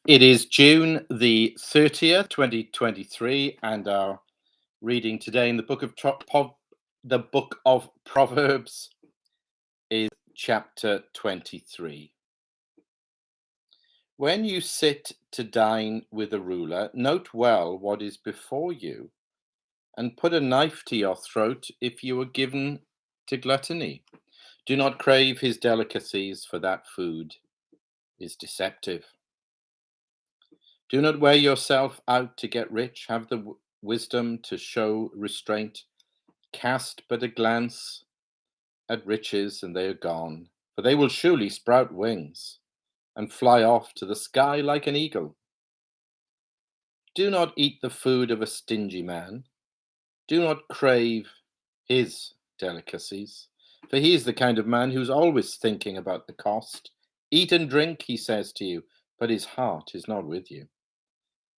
It is June the 30th, 2023, and our reading today in the book of Proverbs is chapter 23. When you sit to dine with a ruler, note well what is before you, and put a knife to your throat if you are given to gluttony. Do not crave his delicacies, for that food is deceptive. Do not wear yourself out to get rich. Have the wisdom to show restraint. Cast but a glance at riches, and they are gone, for they will surely sprout wings and fly off to the sky like an eagle. Do not eat the food of a stingy man. Do not crave his delicacies, for he is the kind of man who's always thinking about the cost. Eat and drink, he says to you, but his heart is not with you.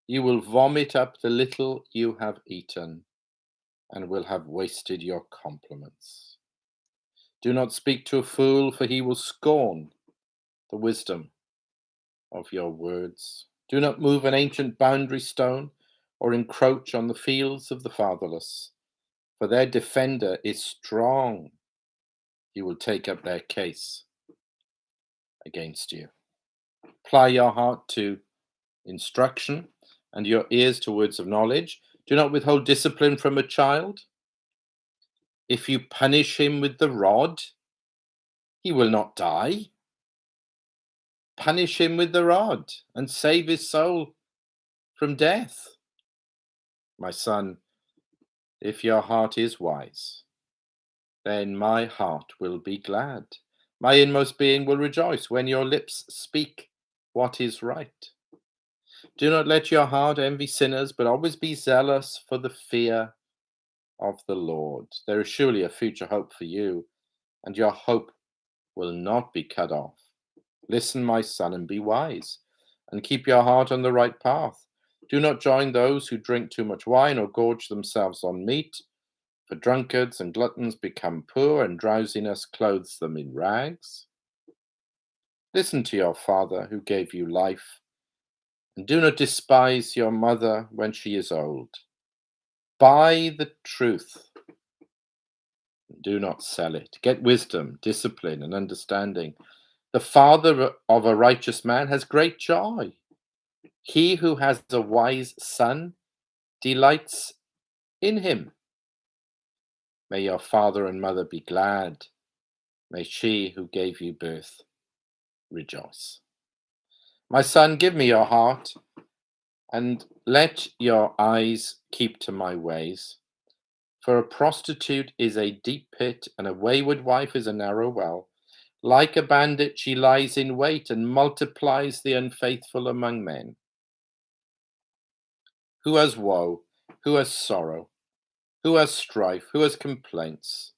You will vomit up the little you have eaten, and will have wasted your compliments. Do not speak to a fool, for he will scorn the wisdom of your words. Do not move an ancient boundary stone, or encroach on the fields of the fatherless, for their defender is strong. He will take up their case against you. Apply your heart to instruction, and your ears to words of knowledge. Do not withhold discipline from a child. If you punish him with the rod, he will not die. Punish him with the rod and save his soul from death. My son, if your heart is wise, then my heart will be glad. My inmost being will rejoice when your lips speak what is right. Do not let your heart envy sinners, but always be zealous for the fear of the Lord. There is surely a future hope for you, and your hope will not be cut off. Listen, my son, and be wise, and keep your heart on the right path. Do not join those who drink too much wine or gorge themselves on meat, for drunkards and gluttons become poor, and drowsiness clothes them in rags. Listen to your father who gave you life, and do not despise your mother when she is old. Buy the truth, and do not sell it. Get wisdom, discipline, and understanding. The father of a righteous man has great joy. He who has a wise son delights in him. May your father and mother be glad. May she who gave you birth rejoice. My son, give me your heart, and let your eyes keep to my ways. For a prostitute is a deep pit, and a wayward wife is a narrow well. Like a bandit, she lies in wait and multiplies the unfaithful among men. Who has woe? Who has sorrow? Who has strife? Who has complaints?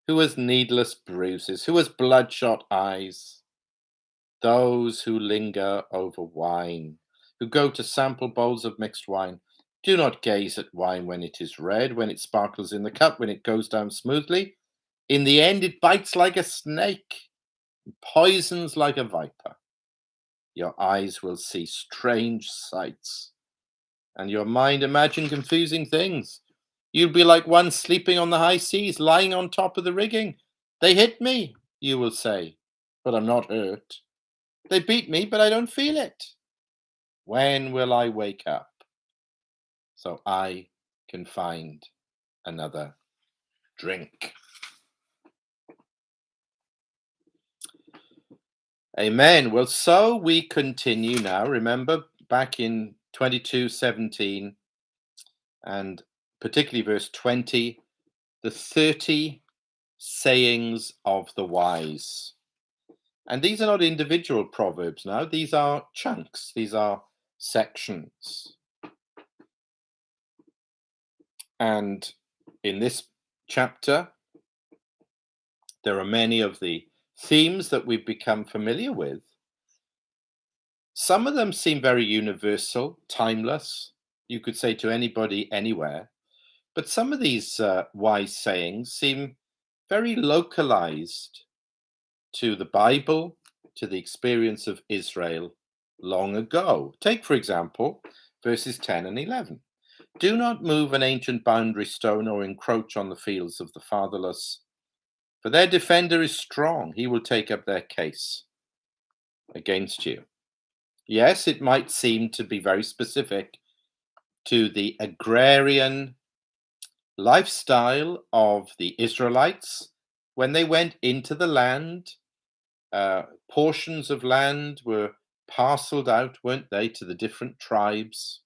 Who has needless bruises? Who has bloodshot eyes? Those who linger over wine, who go to sample bowls of mixed wine. Do not gaze at wine when it is red, when it sparkles in the cup, when it goes down smoothly. In the end, it bites like a snake, poisons like a viper. Your eyes will see strange sights, and your mind imagine confusing things. You'll be like one sleeping on the high seas, lying on top of the rigging. They hit me, you will say, but I'm not hurt. They beat me, but I don't feel it. When will I wake up so I can find another drink? Amen. Well, so we continue now. Remember back in 22:17 and particularly verse 20, the 30 sayings of the wise. And these are not individual proverbs now, these are chunks, these are sections. And in this chapter, there are many of the themes that we've become familiar with. Some of them seem very universal, timeless, you could say to anybody, anywhere. But some of these wise sayings seem very localized to the Bible, to the experience of Israel long ago. Take, for example, verses 10 and 11. Do not move an ancient boundary stone or encroach on the fields of the fatherless, for their defender is strong. He will take up their case against you. Yes, it might seem to be very specific to the agrarian lifestyle of the Israelites when they went into the land. Portions of land were parceled out, weren't they, to the different tribes.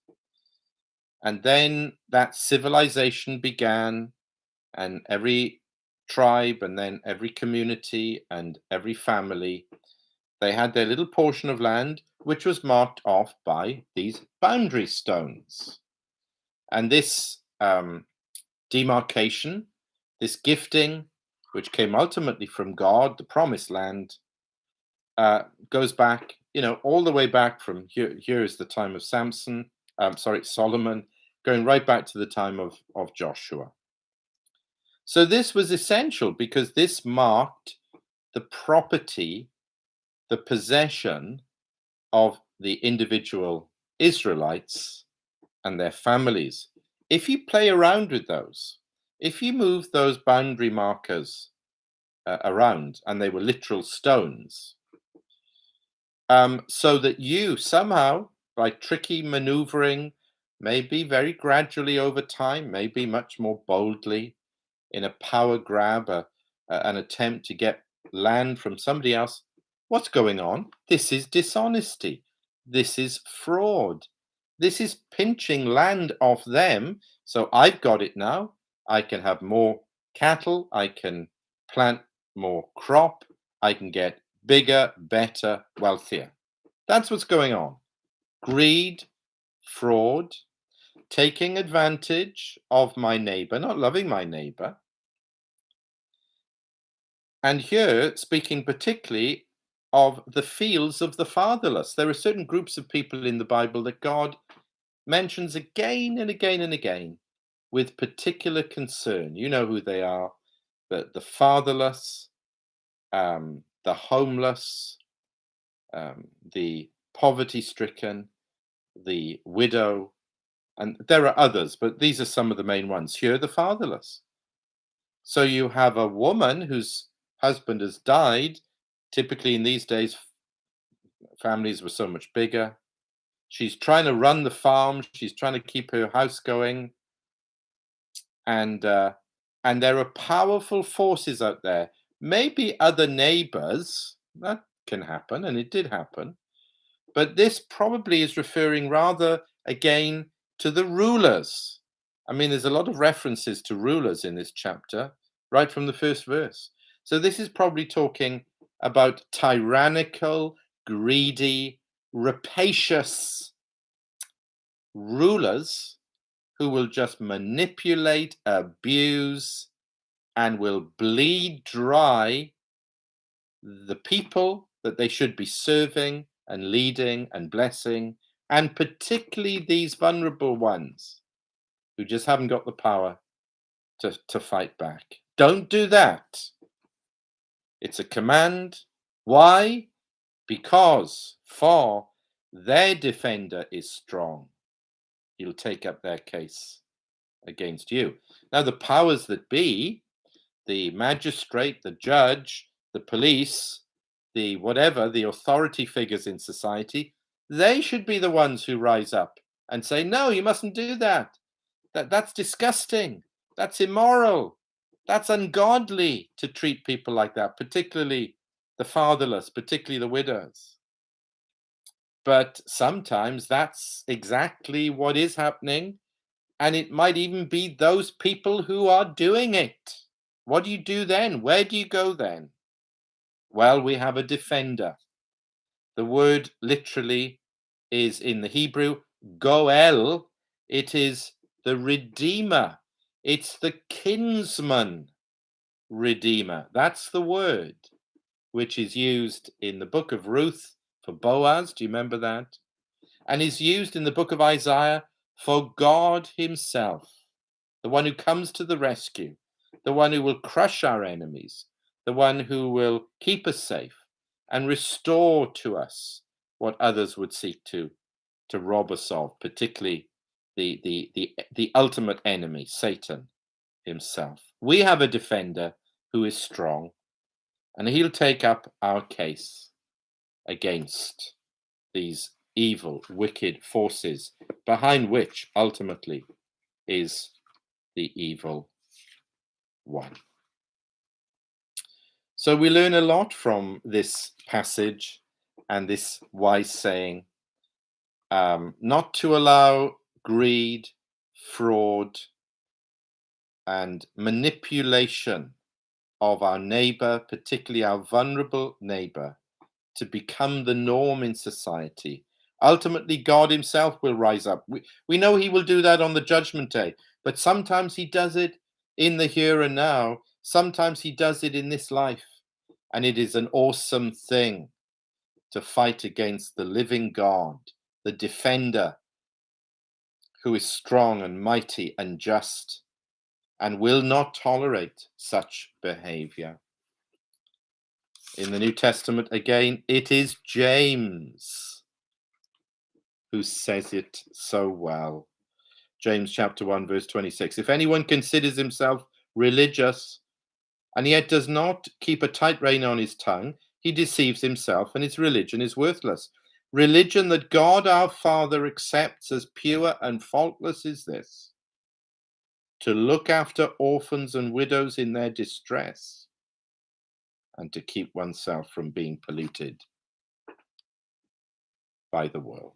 And then that civilization began, and every tribe and then every community and every family, they had their little portion of land which was marked off by these boundary stones. And this demarcation, this gifting, which came ultimately from God, the promised land, goes back, all the way back from here is the time of Solomon, going right back to the time of Joshua. So this was essential because this marked the property, the possession of the individual Israelites and their families. If you play around with those, if you move those boundary markers around, and they were literal stones, so that you somehow, by tricky maneuvering, maybe very gradually over time, maybe much more boldly, in a power grab, an attempt to get land from somebody else, what's going on? This is dishonesty. This is fraud. This is pinching land off them. So I've got it now. I can have more cattle. I can plant more crop. I can get bigger, better, wealthier. That's what's going on. Greed, fraud, taking advantage of my neighbor, not loving my neighbor. And here, speaking particularly of the fields of the fatherless. There are certain groups of people in the Bible that God mentions again and again and again with particular concern. You know who they are: the fatherless, the homeless, the poverty-stricken, the widow, and there are others, but these are some of the main ones. Here, the fatherless. So you have a woman whose husband has died. Typically in these days, families were so much bigger. She's trying to run the farm. She's trying to keep her house going. And there are powerful forces out there. Maybe other neighbors, that can happen, and it did happen. But this probably is referring rather again to the rulers. I mean, there's a lot of references to rulers in this chapter, right from the first verse. So this is probably talking about tyrannical, greedy, rapacious rulers who will just manipulate, abuse, and will bleed dry the people that they should be serving and leading and blessing, and particularly these vulnerable ones who just haven't got the power to fight back. Don't do that. It's a command. Why? Because for their defender is strong. He'll take up their case against you. Now, the powers that be, the magistrate, the judge, the police, the whatever, the authority figures in society, they should be the ones who rise up and say, no, you mustn't do that. That's disgusting. That's immoral. That's ungodly to treat people like that, particularly the fatherless, particularly the widows. But sometimes that's exactly what is happening. And it might even be those people who are doing it. What do you do then? Where do you go then? Well, we have a defender. The word literally is in the Hebrew, goel. It is the redeemer. It's the kinsman redeemer. That's the word which is used in the book of Ruth for Boaz. Do you remember that? And is used in the book of Isaiah for God himself, the one who comes to the rescue, the one who will crush our enemies, the one who will keep us safe and restore to us what others would seek to rob us of, particularly the ultimate enemy, Satan himself. We have a defender who is strong, and he'll take up our case against these evil, wicked forces, behind which ultimately is the evil one. So we learn a lot from this passage and this wise saying, not to allow greed, fraud, and manipulation of our neighbor, particularly our vulnerable neighbor, to become the norm in society. Ultimately, God himself will rise up. We know he will do that on the judgment day, but sometimes he does it in the here and now. Sometimes he does it in this life. And it is an awesome thing to fight against the living God, the defender, who is strong and mighty and just, and will not tolerate such behavior. In the New Testament, again, it is James who says it so well. James chapter 1, verse 26. If anyone considers himself religious and yet does not keep a tight rein on his tongue, he deceives himself and his religion is worthless. Religion that God our Father accepts as pure and faultless is this: to look after orphans and widows in their distress, and to keep oneself from being polluted by the world.